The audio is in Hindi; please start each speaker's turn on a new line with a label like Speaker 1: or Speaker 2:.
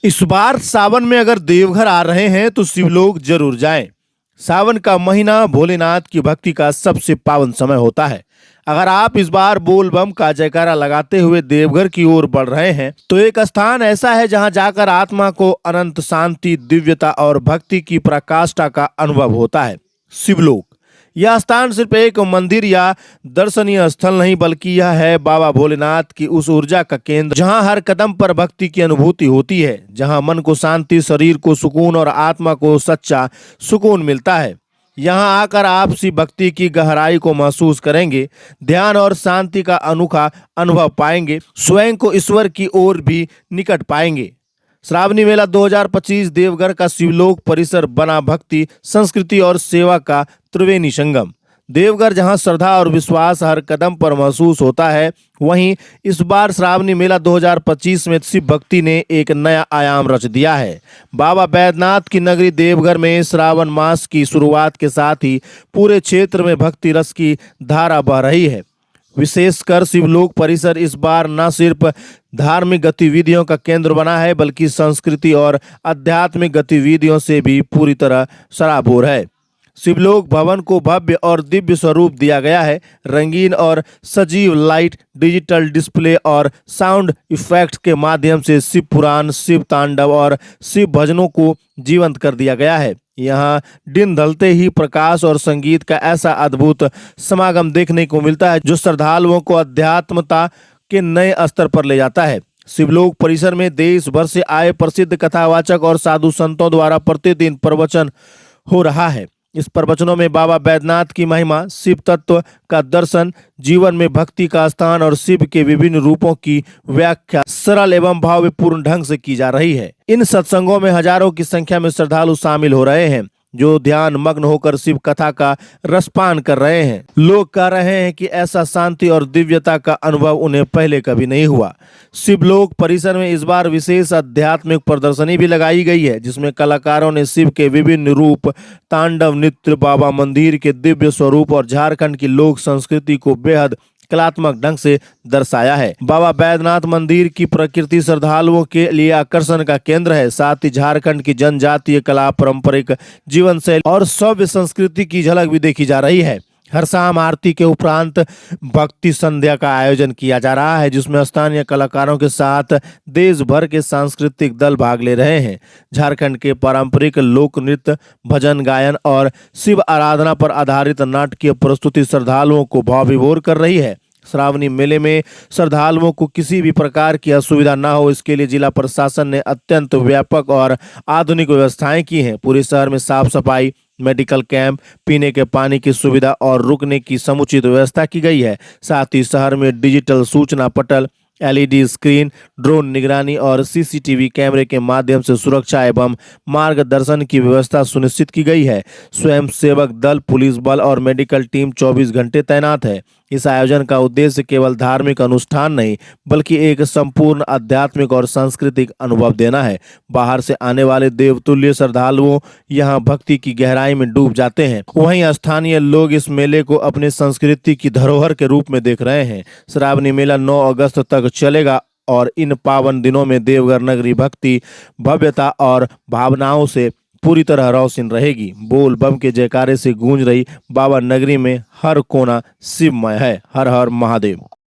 Speaker 1: इस बार सावन में अगर देवघर आ रहे हैं तो शिवलोक जरूर जाएं। सावन का महीना भोलेनाथ की भक्ति का सबसे पावन समय होता है। अगर आप इस बार बोल बम का जयकारा लगाते हुए देवघर की ओर बढ़ रहे हैं तो एक स्थान ऐसा है जहां जाकर आत्मा को अनंत शांति, दिव्यता और भक्ति की पराकाष्ठा का अनुभव होता है। शिवलोक यह स्थान सिर्फ एक मंदिर या दर्शनीय स्थल नहीं बल्कि यह है बाबा भोलेनाथ की उस ऊर्जा का केंद्र जहां हर कदम पर भक्ति की अनुभूति होती है, जहां मन को शांति, शरीर को सुकून और आत्मा को सच्चा सुकून मिलता है। यहाँ आकर आप सी भक्ति की गहराई को महसूस करेंगे, ध्यान और शांति का अनोखा अनुभव पाएंगे, स्वयं को ईश्वर की ओर भी निकट पाएंगे। श्रावणी मेला 2025 देवघर का शिवलोक परिसर बना भक्ति, संस्कृति और सेवा का त्रिवेणी संगम। देवघर जहां श्रद्धा और विश्वास हर कदम पर महसूस होता है, वहीं इस बार श्रावणी मेला 2025 में शिव भक्ति ने एक नया आयाम रच दिया है। बाबा बैद्यनाथ की नगरी देवघर में श्रावण मास की शुरुआत के साथ ही पूरे क्षेत्र में भक्ति रस की धारा बह रही है। विशेषकर शिवलोक परिसर इस बार न सिर्फ धार्मिक गतिविधियों का केंद्र बना है बल्कि संस्कृति और आध्यात्मिक गतिविधियों से भी पूरी तरह सराबोर है। शिवलोक भवन को भव्य और दिव्य स्वरूप दिया गया है। रंगीन और सजीव लाइट, डिजिटल डिस्प्ले और साउंड इफेक्ट्स के माध्यम से शिव पुराण, शिव तांडव और शिव भजनों को जीवंत कर दिया गया है। यहाँ दिन ढलते ही प्रकाश और संगीत का ऐसा अद्भुत समागम देखने को मिलता है जो श्रद्धालुओं को अध्यात्मता के नए स्तर पर ले जाता है। शिवलोक परिसर में देश भर से आए प्रसिद्ध कथावाचक और साधु संतों द्वारा प्रतिदिन प्रवचन हो रहा है। इस प्रवचनों में बाबा बैद्यनाथ की महिमा, शिव तत्व का दर्शन, जीवन में भक्ति का स्थान और शिव के विभिन्न रूपों की व्याख्या सरल एवं भावपूर्ण ढंग से की जा रही है। इन सत्संगों में हजारों की संख्या में श्रद्धालु शामिल हो रहे हैं जो ध्यान मग्न होकर शिव कथा का रसपान कर रहे हैं। लोग कह रहे हैं कि ऐसा शांति और दिव्यता का अनुभव उन्हें पहले कभी नहीं हुआ। शिवलोक परिसर में इस बार विशेष आध्यात्मिक प्रदर्शनी भी लगाई गई है जिसमें कलाकारों ने शिव के विभिन्न रूप, तांडव नृत्य, बाबा मंदिर के दिव्य स्वरूप और झारखंड की लोक संस्कृति को बेहद कलात्मक ढंग से दर्शाया है। बाबा बैद्यनाथ मंदिर की प्रकृति श्रद्धालुओं के लिए आकर्षण का केंद्र है। साथ ही झारखंड की जनजातीय कला, पारंपरिक जीवन शैली और सभ्य संस्कृति की झलक भी देखी जा रही है। हर शाम आरती के उपरांत भक्ति संध्या का आयोजन किया जा रहा है जिसमें स्थानीय कलाकारों के साथ देश भर के सांस्कृतिक दल भाग ले रहे हैं। झारखंड के पारंपरिक लोक नृत्य, भजन गायन और शिव आराधना पर आधारित नाटकीय प्रस्तुति श्रद्धालुओं को भाव विभोर कर रही है। श्रावणी मेले में श्रद्धालुओं को किसी भी प्रकार की असुविधा न हो, इसके लिए जिला प्रशासन ने अत्यंत व्यापक और आधुनिक व्यवस्थाएं की हैं। पूरे शहर में साफ सफाई, मेडिकल कैंप, पीने के पानी की सुविधा और रुकने की समुचित व्यवस्था की गई है। साथ ही शहर में डिजिटल सूचना पटल, एलईडी स्क्रीन, ड्रोन निगरानी और सीसीटीवी कैमरे के माध्यम से सुरक्षा एवं मार्गदर्शन की व्यवस्था सुनिश्चित की गई है। स्वयंसेवक दल, पुलिस बल और मेडिकल टीम 24 घंटे तैनात है। इस आयोजन का उद्देश्य केवल धार्मिक अनुष्ठान नहीं बल्कि एक संपूर्ण आध्यात्मिक और सांस्कृतिक अनुभव देना है। बाहर से आने वाले देवतुल्य श्रद्धालुओं यहाँ भक्ति की गहराई में डूब जाते हैं, वहीं स्थानीय लोग इस मेले को अपने संस्कृति की धरोहर के रूप में देख रहे हैं। श्रावणी मेला 9 अगस्त तक चलेगा और इन पावन दिनों में देवघर नगरी भक्ति, भव्यता और भावनाओं से पूरी तरह रोशन रहेगी। बोल बम के जयकारे से गूंज रही बाबा नगरी में हर कोना शिवमय है। हर हर महादेव।